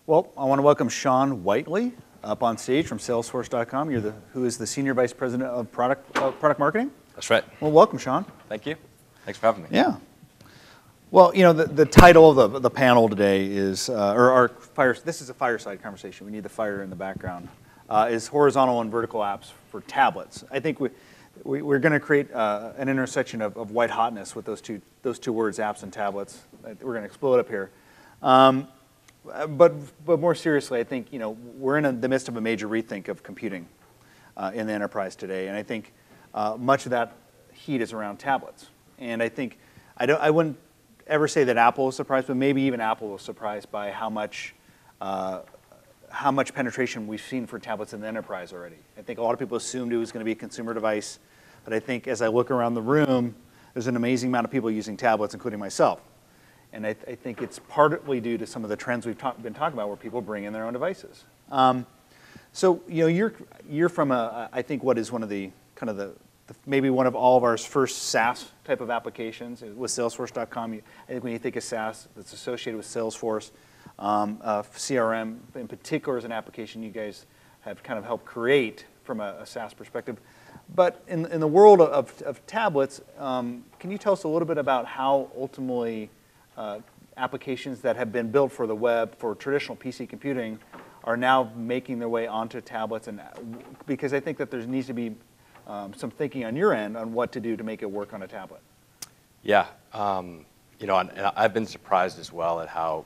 Well, I want to welcome Sean Whiteley up on stage from Salesforce.com. Who is the Senior Vice President of Product Marketing. That's right. Well, welcome, Sean. Thank you. Thanks for having me. Yeah. Well, you know, the title of the panel today is, this is a fireside conversation. We need the fire in the background. Is horizontal and vertical apps for tablets. I think we're going to create an intersection of white hotness with those two words, apps and tablets. We're going to explode up here. But more seriously, I think we're in the midst of a major rethink of computing in the enterprise today, and I think much of that heat is around tablets. And I think I wouldn't ever say that Apple was surprised, but maybe even Apple was surprised by how much penetration we've seen for tablets in the enterprise already. I think a lot of people assumed it was going to be a consumer device, but I think as I look around the room, there's an amazing amount of people using tablets, including myself. And I think it's partly due to some of the trends we've been talking about, where people bring in their own devices. So you're from I think what is one of the kind of maybe one of all of our first SaaS type of applications with Salesforce.com. I think when you think of SaaS, that's associated with Salesforce. CRM in particular is an application you guys have kind of helped create from a SaaS perspective. But in the world of tablets, can you tell us a little bit about how ultimately applications that have been built for the web, for traditional PC computing, are now making their way onto tablets? And because I think that there needs to be some thinking on your end on what to do to make it work on a tablet. Yeah, and I've been surprised as well at how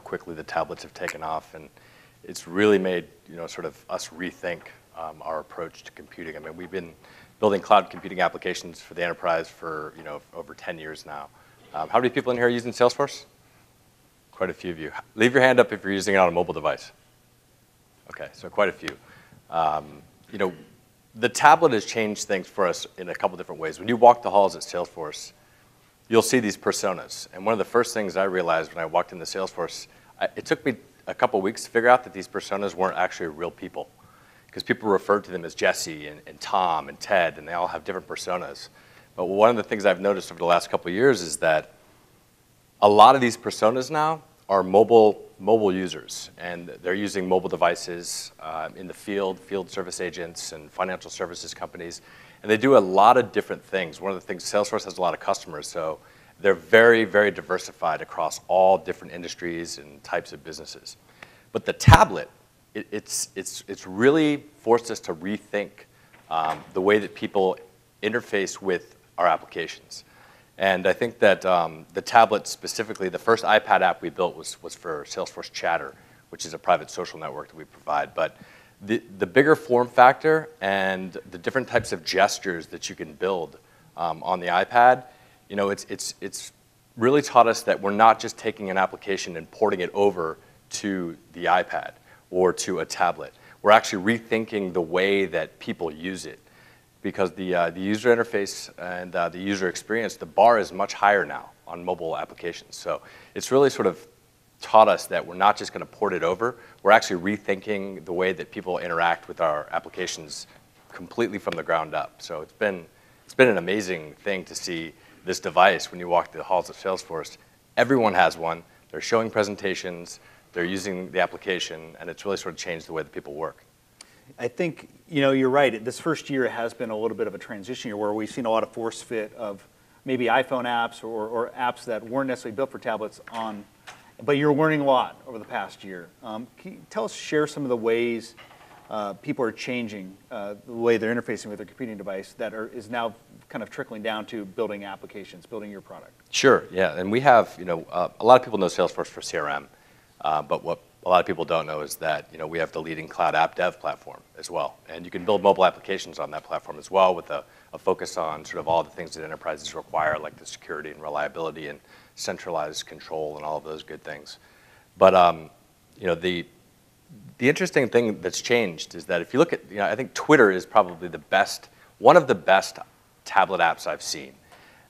quickly the tablets have taken off, and it's really made sort of us rethink our approach to computing. I mean, we've been building cloud computing applications for the enterprise for over 10 years now. How many people in here are using Salesforce? Quite a few of you. Leave your hand up if you're using it on a mobile device. Okay, so quite a few. The tablet has changed things for us in a couple different ways. When you walk the halls at Salesforce, you'll see these personas. And one of the first things I realized when I walked into Salesforce, it took me a couple weeks to figure out that these personas weren't actually real people. Because people referred to them as Jesse and Tom and Ted, and they all have different personas. But one of the things I've noticed over the last couple of years is that a lot of these personas now are mobile users, and they're using mobile devices in the field service agents and financial services companies, and they do a lot of different things. One of the things, Salesforce has a lot of customers, so they're very, very diversified across all different industries and types of businesses. But the tablet, it's really forced us to rethink the way that people interface with our applications. And I think that the tablet specifically, the first iPad app we built was for Salesforce Chatter, which is a private social network that we provide. But the bigger form factor and the different types of gestures that you can build on the iPad, it's really taught us that we're not just taking an application and porting it over to the iPad or to a tablet. We're actually rethinking the way that people use it. Because the user interface and the user experience, the bar is much higher now on mobile applications. So it's really sort of taught us that we're not just going to port it over. We're actually rethinking the way that people interact with our applications completely from the ground up. So it's been an amazing thing to see this device when you walk the halls of Salesforce. Everyone has one. They're showing presentations. They're using the application, and it's really sort of changed the way that people work. I think you're right. This first year has been a little bit of a transition year where we've seen a lot of force fit of maybe iPhone apps or apps that weren't necessarily built for tablets but you're learning a lot over the past year. Can you share some of the ways people are changing the way they're interfacing with their computing device that is now kind of trickling down to building applications, building your product? Sure, yeah, and we have, a lot of people know Salesforce for CRM, but what a lot of people don't know is that we have the leading cloud app dev platform as well. And you can build mobile applications on that platform as well with a focus on sort of all the things that enterprises require, like the security and reliability and centralized control and all of those good things. But the interesting thing that's changed is that if you look at, I think Twitter is probably one of the best tablet apps I've seen.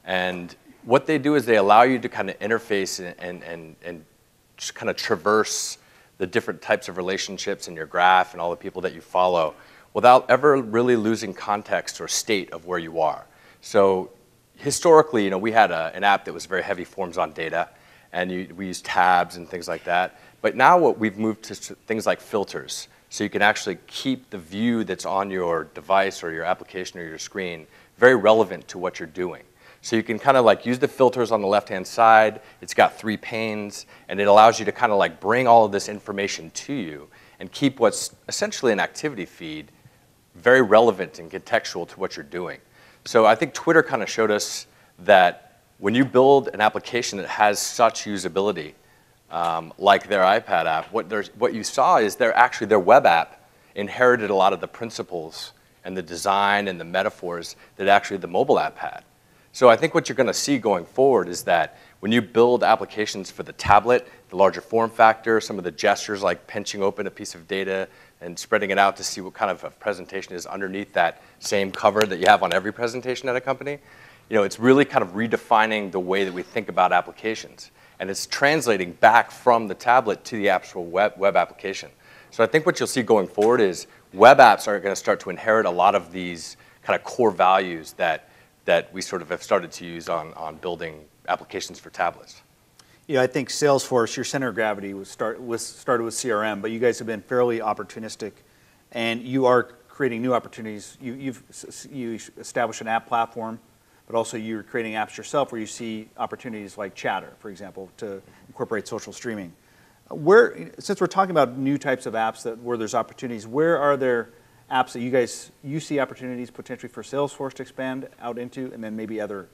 And what they do is they allow you to kind of interface and just kind of traverse the different types of relationships in your graph and all the people that you follow without ever really losing context or state of where you are. So historically, we had an app that was very heavy forms on data, and we use tabs and things like that. But now what we've moved to things like filters. So you can actually keep the view that's on your device or your application or your screen very relevant to what you're doing. So you can kind of like use the filters on the left-hand side. It's got 3 panes, and it allows you to kind of like bring all of this information to you and keep what's essentially an activity feed very relevant and contextual to what you're doing. So I think Twitter kind of showed us that when you build an application that has such usability, like their iPad app, what you saw is their web app inherited a lot of the principles and the design and the metaphors that actually the mobile app had. So I think what you're going to see going forward is that when you build applications for the tablet, the larger form factor, some of the gestures like pinching open a piece of data and spreading it out to see what kind of a presentation is underneath that same cover that you have on every presentation at a company, it's really kind of redefining the way that we think about applications. And it's translating back from the tablet to the actual web application. So I think what you'll see going forward is web apps are going to start to inherit a lot of these kind of core values that we sort of have started to use on building applications for tablets. I think Salesforce, your center of gravity started with CRM, but you guys have been fairly opportunistic, and you are creating new opportunities. You established an app platform, but also you're creating apps yourself where you see opportunities like Chatter, for example, to incorporate social streaming. Since we're talking about new types of apps where there's opportunities, where are there apps that you see opportunities potentially for Salesforce to expand out into, and then maybe other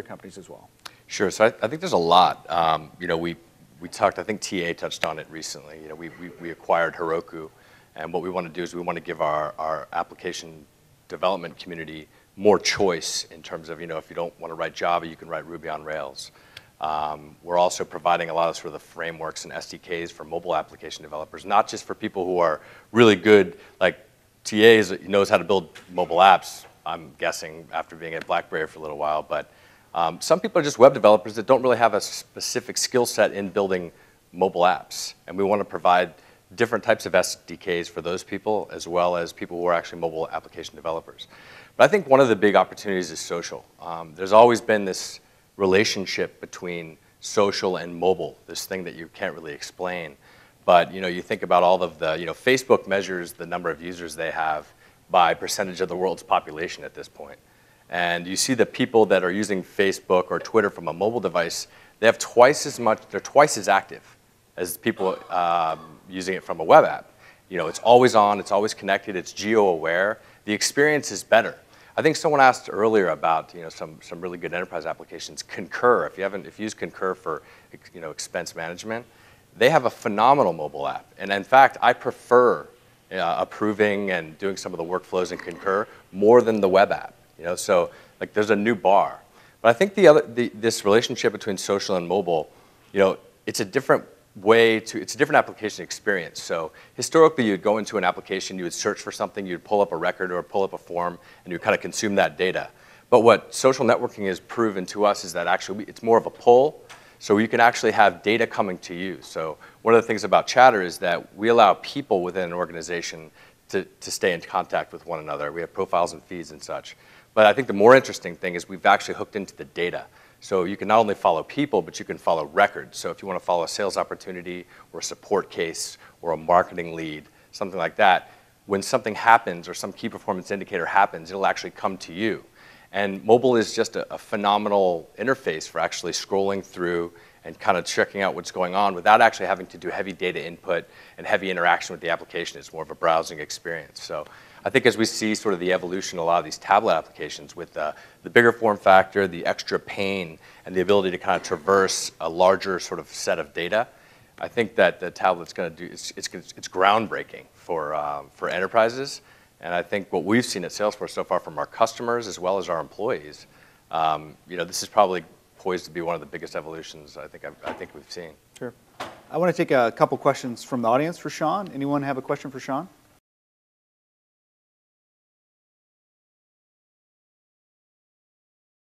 companies as well? Sure. So I think there's a lot. We talked. I think TA touched on it recently. We acquired Heroku, and what we want to do is we want to give our application development community more choice in terms of if you don't want to write Java, you can write Ruby on Rails. We're also providing a lot of sort of the frameworks and SDKs for mobile application developers, not just for people who are really good, like TA knows how to build mobile apps, I'm guessing, after being at BlackBerry for a little while, but some people are just web developers that don't really have a specific skill set in building mobile apps. And we want to provide different types of SDKs for those people, as well as people who are actually mobile application developers. But I think one of the big opportunities is social. There's always been this relationship between social and mobile, this thing that you can't really explain. But you think about all of the, Facebook measures the number of users they have by percentage of the world's population at this point. And you see the people that are using Facebook or Twitter from a mobile device, they're twice as active as people using it from a web app. It's always on, it's always connected, it's geo-aware. The experience is better. I think someone asked earlier about some really good enterprise applications. Concur, if you use Concur for expense management, they have a phenomenal mobile app. And in fact, I prefer approving and doing some of the workflows in Concur more than the web app. So like there's a new bar. But I think this relationship between social and mobile, it's a different it's a different application experience. So historically, you'd go into an application, you would search for something, you'd pull up a record or pull up a form, and you kind of consume that data. But what social networking has proven to us is that actually it's more of a pull. So you can actually have data coming to you. So one of the things about Chatter is that we allow people within an organization to stay in contact with one another. We have profiles and feeds and such. But I think the more interesting thing is we've actually hooked into the data. So you can not only follow people, but you can follow records. So if you want to follow a sales opportunity or a support case or a marketing lead, something like that, when something happens or some key performance indicator happens, it'll actually come to you. And mobile is just a phenomenal interface for actually scrolling through and kind of checking out what's going on without actually having to do heavy data input and heavy interaction with the application. It's more of a browsing experience. So I think as we see sort of the evolution of a lot of these tablet applications with the bigger form factor, the extra pane, and the ability to kind of traverse a larger sort of set of data, I think that the tablet's going to do, it's groundbreaking for enterprises. And I think what we've seen at Salesforce so far from our customers as well as our employees, this is probably poised to be one of the biggest evolutions I think we've seen. Sure. I want to take a couple questions from the audience for Sean. Anyone have a question for Sean?